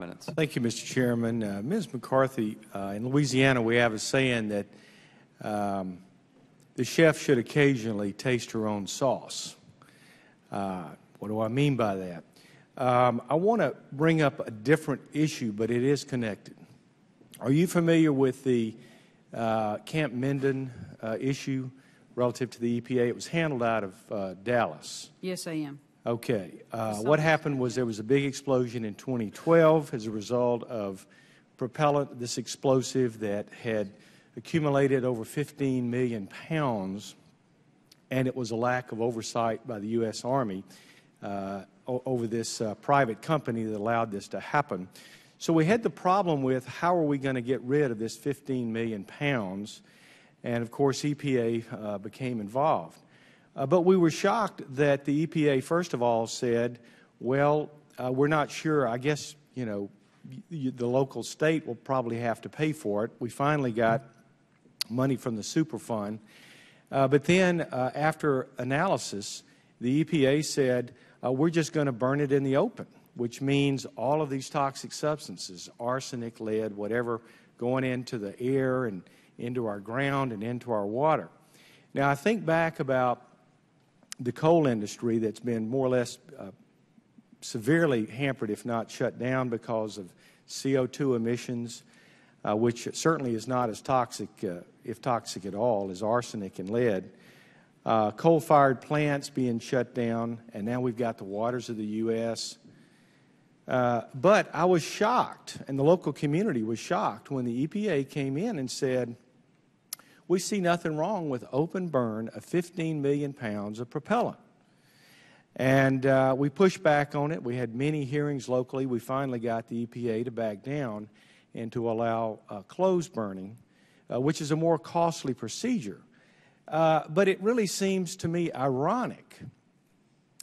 minutes. Thank you, Mr. Chairman. Ms. McCarthy, in Louisiana we have a saying that the chef should occasionally taste her own sauce. What do I mean by that? I want to bring up a different issue, but it is connected. Are you familiar with the Camp Minden issue relative to the EPA? It was handled out of Dallas. Yes, I am. Okay. What happened was there was a big explosion in 2012 as a result of propellant, this explosive that had accumulated over 15 million pounds, and it was a lack of oversight by the U.S. Army over this private company that allowed this to happen. So we had the problem with how are we going to get rid of this 15 million pounds, and of course EPA became involved. But we were shocked that the EPA, first of all, said, well, we're not sure. I guess, you know, the local state will probably have to pay for it. We finally got money from the Superfund. But then after analysis, the EPA said, we're just going to burn it in the open, which means all of these toxic substances, arsenic, lead, whatever, going into the air and into our ground and into our water. Now, I think back about the coal industry that's been more or less severely hampered, if not shut down, because of CO2 emissions, which certainly is not as toxic, if toxic at all, as arsenic and lead. Coal-fired plants being shut down, and now we've got the waters of the U.S. But I was shocked, and the local community was shocked, when the EPA came in and said, we see nothing wrong with open burn of 15 million pounds of propellant. And we pushed back on it. We had many hearings locally. We finally got the EPA to back down and to allow closed burning, which is a more costly procedure. But it really seems to me ironic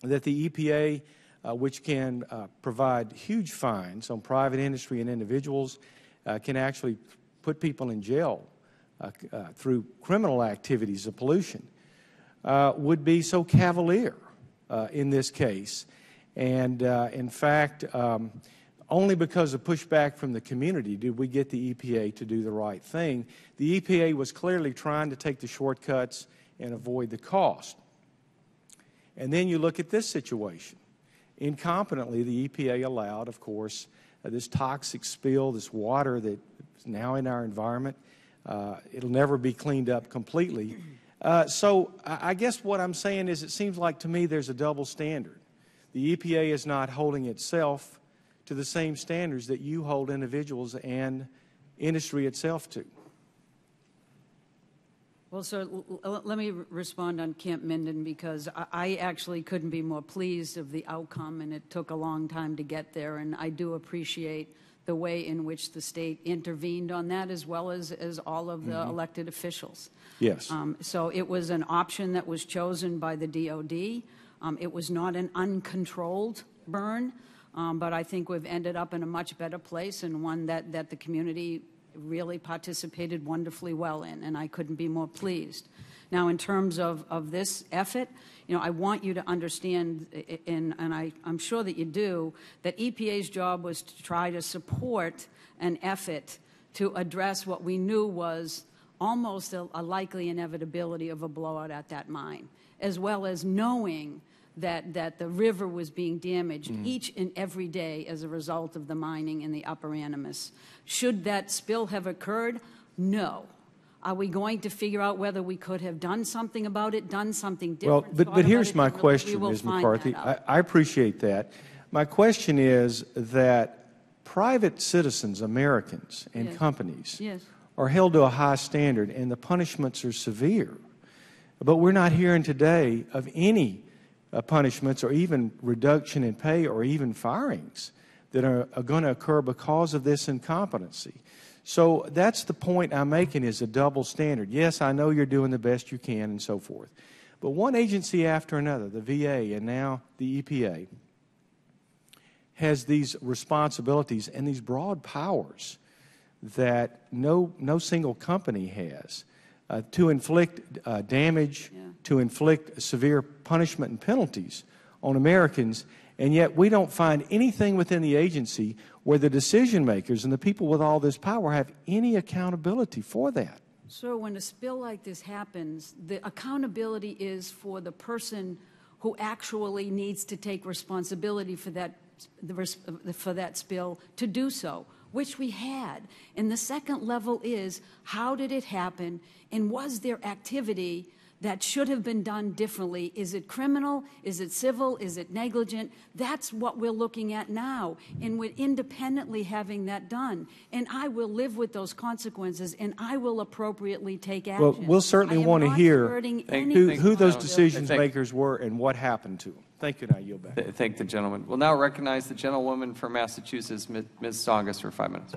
that the EPA, which can provide huge fines on private industry and individuals, can actually put people in jail through criminal activities of pollution, would be so cavalier in this case. And in fact, only because of pushback from the community did we get the EPA to do the right thing. The EPA was clearly trying to take the shortcuts and avoid the cost. And then you look at this situation. Incompetently, the EPA allowed, of course, this toxic spill, this water that is now in our environment. It'll never be cleaned up completely. So I guess what I'm saying is it seems like to me there's a double standard. The EPA is not holding itself to the same standards that you hold individuals and industry itself to. Well, sir, let me respond on Camp Minden, because I actually couldn't be more pleased of the outcome, and it took a long time to get there, and I do appreciate the way in which the state intervened on that, as well as all of the elected officials. Yes. So it was an option that was chosen by the DOD. It was not an uncontrolled burn, but I think we've ended up in a much better place, and one that the community really participated wonderfully well in, and I couldn't be more pleased. Now, in terms of this effort, you know, I want you to understand, and I'm sure that you do, that EPA's job was to try to support an effort to address what we knew was almost a likely inevitability of a blowout at that mine, as well as knowing that the river was being damaged each and every day as a result of the mining in the upper Animas. Should that spill have occurred? No. Are we going to figure out whether we could have done something about it, done something different? Well, but here's my question, Ms. McCarthy. I appreciate that. My question is that private citizens, Americans, and companies are held to a high standard, and the punishments are severe. But we're not hearing today of any punishments or even reduction in pay or even firings that are going to occur because of this incompetency. So that's the point I'm making, is a double standard. Yes, I know you're doing the best you can and so forth. But one agency after another, the VA and now the EPA, has these responsibilities and these broad powers that no single company has to inflict damage, to inflict severe punishment and penalties on Americans, and yet we don't find anything within the agency where the decision makers and the people with all this power have any accountability for that. So when a spill like this happens, the accountability is for the person who actually needs to take responsibility for that spill to do so, which we had. And the second level is, how did it happen, and was there activity that should have been done differently? Is it criminal? Is it civil? Is it negligent? That's what we're looking at now, and we're independently having that done. And I will live with those consequences, and I will appropriately take action. Well, we'll certainly want to hear who those decision Thank- makers were and what happened to them. Thank you, and I yield back. Thank the gentleman. We'll now recognize the gentlewoman from Massachusetts, Ms. Tsongas, for 5 minutes.